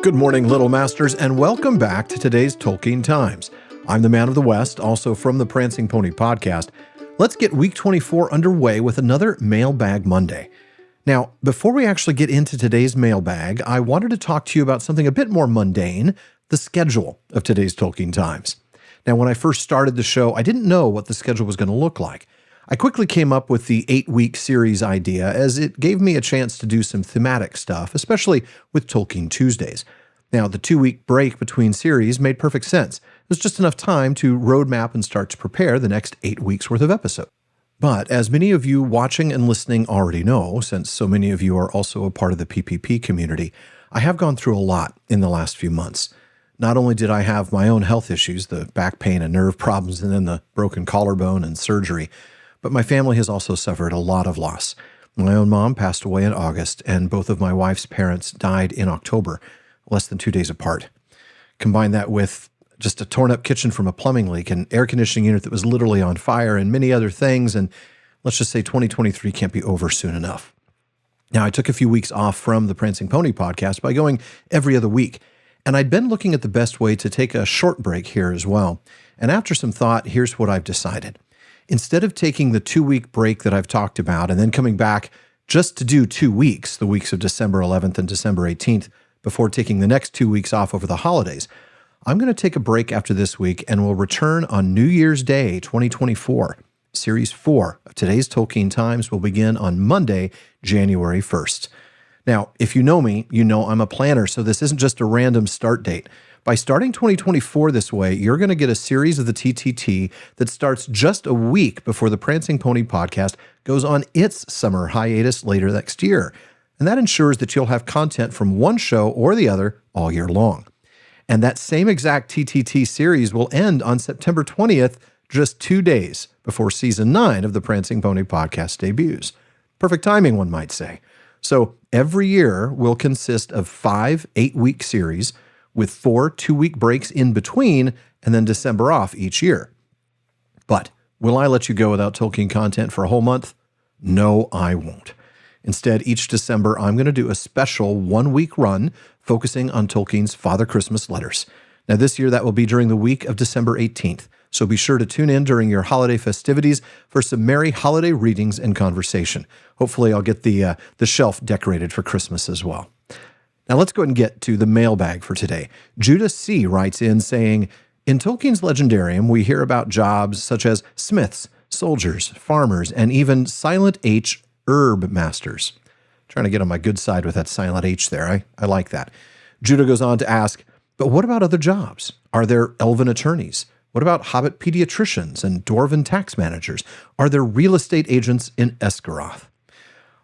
Good morning, Little Masters, and welcome back to today's Tolkien Times. I'm the Man of the West, also from the Prancing Pony podcast. Let's get week 24 underway with another Mailbag Monday. Now, before we actually get into today's mailbag, I wanted to talk to you about something a bit more mundane, the schedule of today's Tolkien Times. Now, when I first started the show, I didn't know what the schedule was going to look like. I quickly came up with the 8-week series idea as it gave me a chance to do some thematic stuff, especially with Tolkien Tuesdays. Now, the 2-week break between series made perfect sense. It was just enough time to roadmap and start to prepare the next 8 weeks worth of episodes. But as many of you watching and listening already know, since so many of you are also a part of the PPP community, I have gone through a lot in the last few months. Not only did I have my own health issues, the back pain and nerve problems, and then the broken collarbone and surgery, but my family has also suffered a lot of loss. My own mom passed away in August, and both of my wife's parents died in October, less than 2 days apart. Combine that with just a torn-up kitchen from a plumbing leak, an air conditioning unit that was literally on fire, and many other things, and let's just say 2023 can't be over soon enough. Now, I took a few weeks off from the Prancing Pony podcast by going every other week, and I'd been looking at the best way to take a short break here as well. And after some thought, here's what I've decided. Instead of taking the 2-week break that I've talked about and then coming back just to do 2 weeks, the weeks of December 11th and December 18th, before taking the next 2 weeks off over the holidays, I'm going to take a break after this week and will return on New Year's Day 2024. Series 4 of today's Tolkien Times will begin on Monday, January 1st. Now, if you know me, you know I'm a planner, so this isn't just a random start date. By starting 2024 this way, you're going to get a series of the TTT that starts just a week before the Prancing Pony podcast goes on its summer hiatus later next year. And that ensures that you'll have content from one show or the other all year long. And that same exact TTT series will end on September 20th, just 2 days before Season 9 of the Prancing Pony podcast debuts. Perfect timing, one might say. So every year will consist of 5 8-week series with 4 2-week breaks in between, and then December off each year. But will I let you go without Tolkien content for a whole month? No, I won't. Instead, each December, I'm going to do a special 1-week run focusing on Tolkien's Father Christmas letters. Now, this year, that will be during the week of December 18th, so be sure to tune in during your holiday festivities for some merry holiday readings and conversation. Hopefully, I'll get the shelf decorated for Christmas as well. Now let's go ahead and get to the mailbag for today. Judah C. writes in saying, in Tolkien's Legendarium, we hear about jobs such as smiths, soldiers, farmers, and even silent H herb masters. Trying to get on my good side with that silent H there. I like that. Judah goes on to ask, but what about other jobs? Are there elven attorneys? What about hobbit pediatricians and dwarven tax managers? Are there real estate agents in Esgaroth?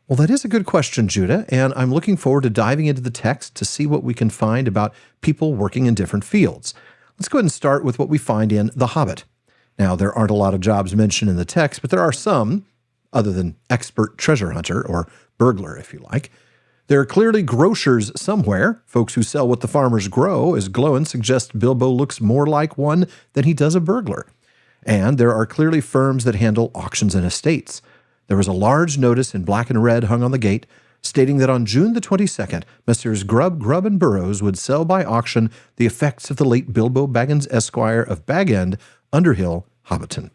Well, that is a good question, Judah, and I'm looking forward to diving into the text to see what we can find about people working in different fields. Let's go ahead and start with what we find in The Hobbit. Now, there aren't a lot of jobs mentioned in the text, but there are some, other than expert treasure hunter, or burglar, if you like. There are clearly grocers somewhere, folks who sell what the farmers grow, as Glowin suggests Bilbo looks more like one than he does a burglar. And there are clearly firms that handle auctions and estates. There was a large notice in black and red hung on the gate stating that on June the 22nd, Messrs. Grubb, and Burrows would sell by auction the effects of the late Bilbo Baggins Esquire of Bag End, Underhill, Hobbiton.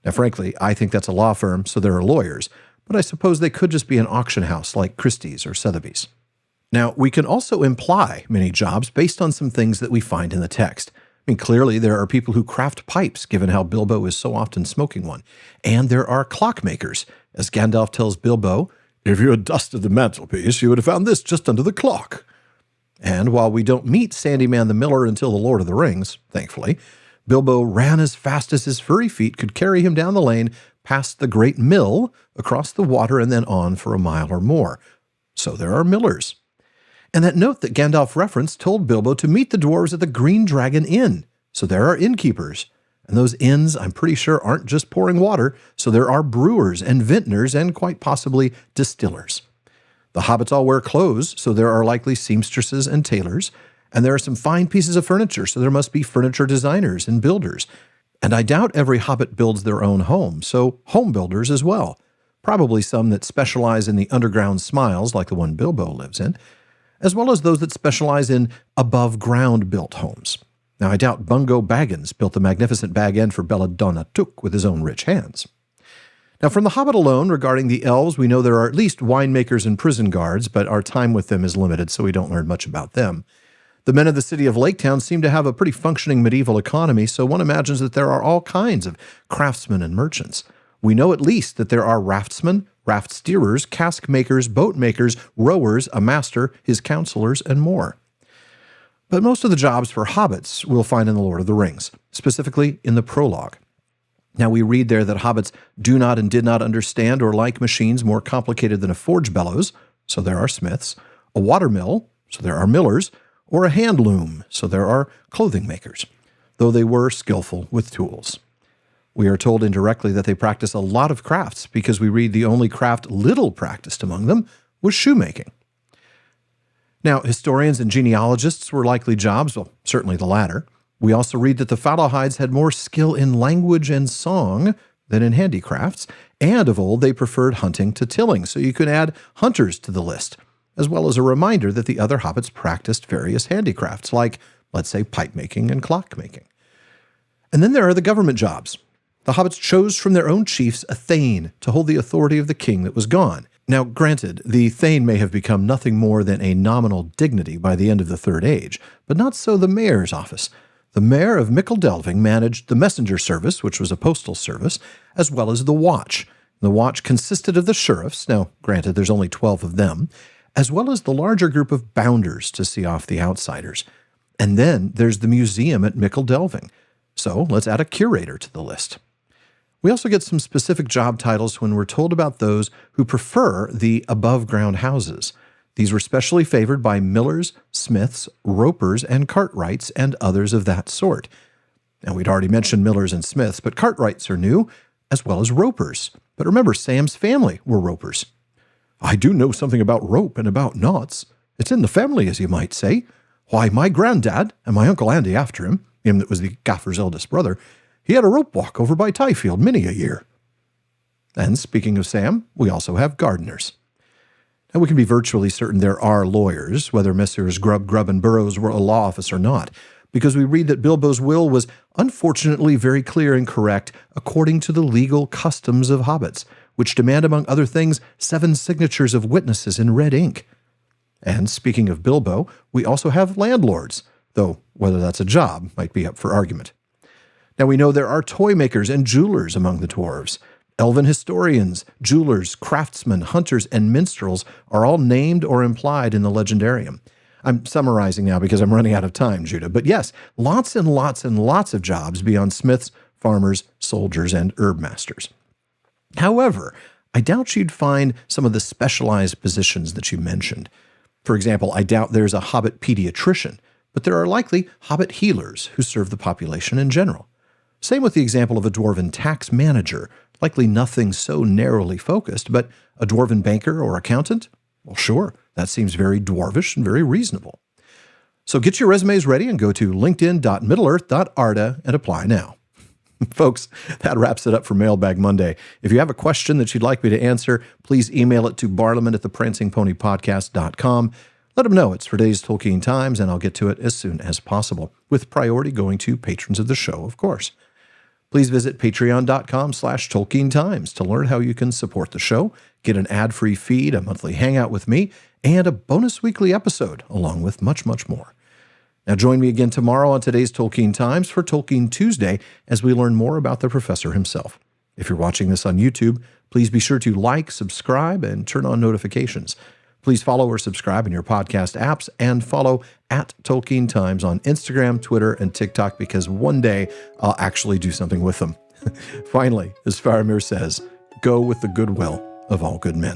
Now, frankly, I think that's a law firm, so there are lawyers, but I suppose they could just be an auction house like Christie's or Sotheby's. Now, we can also imply many jobs based on some things that we find in the text. I mean, clearly there are people who craft pipes, given how Bilbo is so often smoking one. And there are clockmakers. As Gandalf tells Bilbo, if you had dusted the mantelpiece, you would have found this just under the clock. And while we don't meet Sandyman the Miller until The Lord of the Rings, thankfully, Bilbo ran as fast as his furry feet could carry him down the lane, past the great mill, across the water, and then on for a mile or more. So there are millers. And that note that Gandalf referenced told Bilbo to meet the dwarves at the Green Dragon Inn. So there are innkeepers. And those inns, I'm pretty sure, aren't just pouring water, so there are brewers and vintners and quite possibly distillers. The hobbits all wear clothes, so there are likely seamstresses and tailors. And there are some fine pieces of furniture, so there must be furniture designers and builders. And I doubt every hobbit builds their own home, so home builders as well. Probably some that specialize in the underground smiles like the one Bilbo lives in. as well as those that specialize in above-ground built homes. Now, I doubt Bungo Baggins built the magnificent bag end for Belladonna Took with his own rich hands. Now, from The Hobbit alone, regarding the elves, we know there are at least winemakers and prison guards, but our time with them is limited, so we don't learn much about them. The men of the city of Laketown seem to have a pretty functioning medieval economy, so one imagines that there are all kinds of craftsmen and merchants. We know at least that there are raftsmen, raft steerers, cask makers, boat makers, rowers, a master, his counselors, and more. But most of the jobs for hobbits we'll find in The Lord of the Rings, specifically in the prologue. Now, we read there that hobbits do not and did not understand or like machines more complicated than a forge bellows, so there are smiths, a watermill, so there are millers, or a hand loom, so there are clothing makers, though they were skillful with tools. We are told indirectly that they practice a lot of crafts because we read the only craft little practiced among them was shoemaking. Now, historians and genealogists were likely jobs, well, certainly the latter. We also read that the Fallowhides had more skill in language and song than in handicrafts, and of old they preferred hunting to tilling, so you could add hunters to the list, as well as a reminder that the other hobbits practiced various handicrafts, like, let's say, pipe making and clock making. And then there are the government jobs. The hobbits chose from their own chiefs a thane to hold the authority of the king that was gone. Now, granted, the thane may have become nothing more than a nominal dignity by the end of the Third Age, but not so the mayor's office. The mayor of Mickledelving managed the messenger service, which was a postal service, as well as the watch. The watch consisted of the sheriffs, now granted there's only 12 of them, as well as the larger group of bounders to see off the outsiders. And then there's the museum at Mickledelving. So let's add a curator to the list. We also get some specific job titles when we're told about those who prefer the above-ground houses. These were specially favored by millers, smiths, ropers, and cartwrights, and others of that sort. Now, we'd already mentioned millers and smiths, but cartwrights are new, as well as ropers. But remember, Sam's family were ropers. I do know something about rope and about knots. It's in the family, as you might say. Why, my granddad, and my Uncle Andy after him that was the gaffer's eldest brother, he had a rope walk over by Tyfield many a year. And speaking of Sam, we also have gardeners. Now, we can be virtually certain there are lawyers, whether Messrs. Grubb, and Burroughs were a law office or not, because we read that Bilbo's will was unfortunately very clear and correct according to the legal customs of hobbits, which demand, among other things, 7 signatures of witnesses in red ink. And speaking of Bilbo, we also have landlords, though whether that's a job might be up for argument. Now, we know there are toy makers and jewelers among the dwarves. Elven historians, jewelers, craftsmen, hunters, and minstrels are all named or implied in the legendarium. I'm summarizing now because I'm running out of time, Judah. But yes, lots and lots and lots of jobs beyond smiths, farmers, soldiers, and herb masters. However, I doubt you'd find some of the specialized positions that you mentioned. For example, I doubt there's a hobbit pediatrician, but there are likely hobbit healers who serve the population in general. Same with the example of a dwarven tax manager, likely nothing so narrowly focused, but a dwarven banker or accountant? Well, sure, that seems very dwarvish and very reasonable. So get your resumes ready and go to linkedin.middleearth.arda and apply now. Folks, that wraps it up for Mailbag Monday. If you have a question that you'd like me to answer, please email it to barlaman@theprancingponypodcast.com. Let them know it's for today's Tolkien Times, and I'll get to it as soon as possible, with priority going to patrons of the show, of course. Please visit patreon.com/TolkienTimes to learn how you can support the show, get an ad-free feed, a monthly hangout with me, and a bonus weekly episode, along with much, much more. Now join me again tomorrow on today's Tolkien Times for Tolkien Tuesday as we learn more about the professor himself. If you're watching this on YouTube, please be sure to like, subscribe, and turn on notifications. Please follow or subscribe in your podcast apps and follow @Tolkien Times on Instagram, Twitter, and TikTok because one day I'll actually do something with them. Finally, as Faramir says, go with the goodwill of all good men.